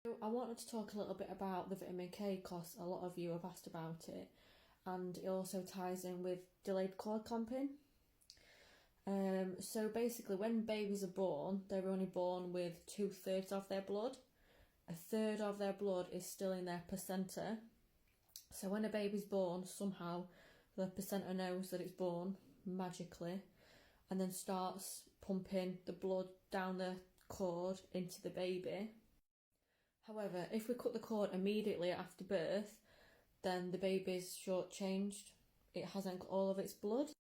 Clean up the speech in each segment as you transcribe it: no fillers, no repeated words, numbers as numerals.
So I wanted to talk a little bit about the vitamin K because a lot of you have asked about it, and it also ties in with delayed cord clamping. So basically, when babies are born, they're only born with 2/3 of their blood. A third of their blood is still in their placenta. So when a baby's born, somehow the placenta knows that it's born magically, and then starts pumping the blood down the cord into the baby. However, if we cut the cord immediately after birth, then the baby's shortchanged. It hasn't got all of its blood.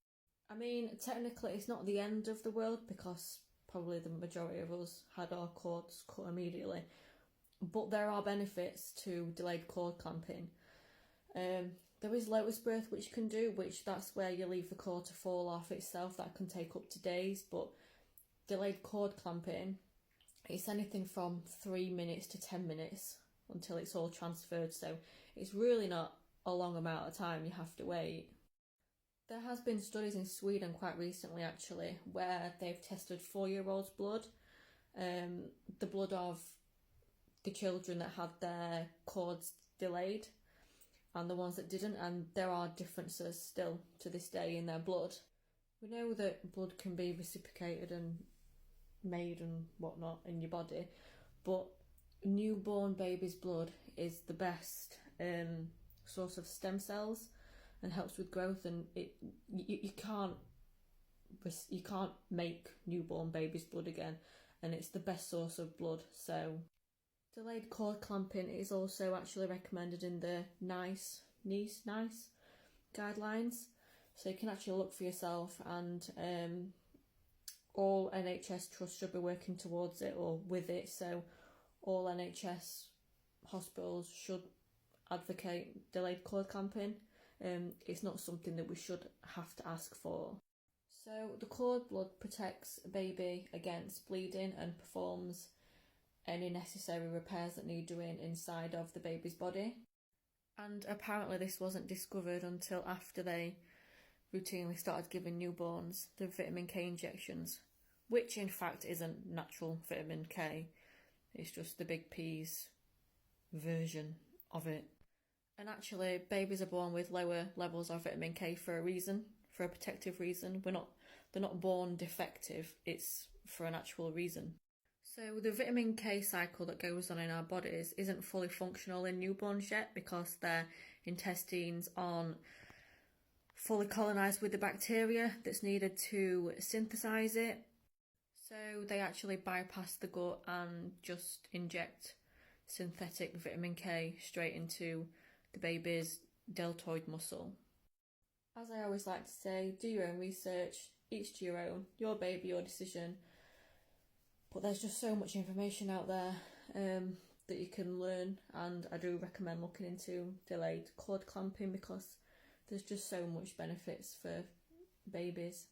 I mean, technically it's not the end of the world because probably the majority of us had our cords cut immediately. But there are benefits to delayed cord clamping. There is lotus birth which you can do, which that's where you leave the cord to fall off itself. That can take up to days, but delayed cord clamping, it's anything from 3 minutes to 10 minutes until it's all transferred. So it's really not a long amount of time you have to wait. There has been studies in Sweden quite recently actually where they've tested 4-year-olds' blood, the blood of the children that had their cords delayed and the ones that didn't, and there are differences still to this day in their blood. We know that blood can be reciprocated and made and whatnot in your body, but newborn baby's blood is the best source of stem cells and helps with growth, and you can't make newborn baby's blood again, and it's the best source of blood. So delayed cord clamping is also actually recommended in the NICE guidelines, so you can actually look for yourself, and all NHS trusts should be working towards it or with it. So all NHS hospitals should advocate delayed cord clamping. It's not something that we should have to ask for. So the cord blood protects a baby against bleeding and performs any necessary repairs that need doing inside of the baby's body. And apparently this wasn't discovered until after they routinely started giving newborns the vitamin K injections, which in fact isn't natural vitamin K. It's just the Big P's version of it. And actually, babies are born with lower levels of vitamin K for a reason, for a protective reason. They're not born defective, it's for an actual reason. So the vitamin K cycle that goes on in our bodies isn't fully functional in newborns yet because their intestines aren't fully colonised with the bacteria that's needed to synthesise it. So they actually bypass the gut and just inject synthetic vitamin K straight into the baby's deltoid muscle. As I always like to say, do your own research, each to your own, your baby, your decision. But there's just so much information out there that you can learn, and I do recommend looking into delayed cord clamping because there's just so much benefits for babies.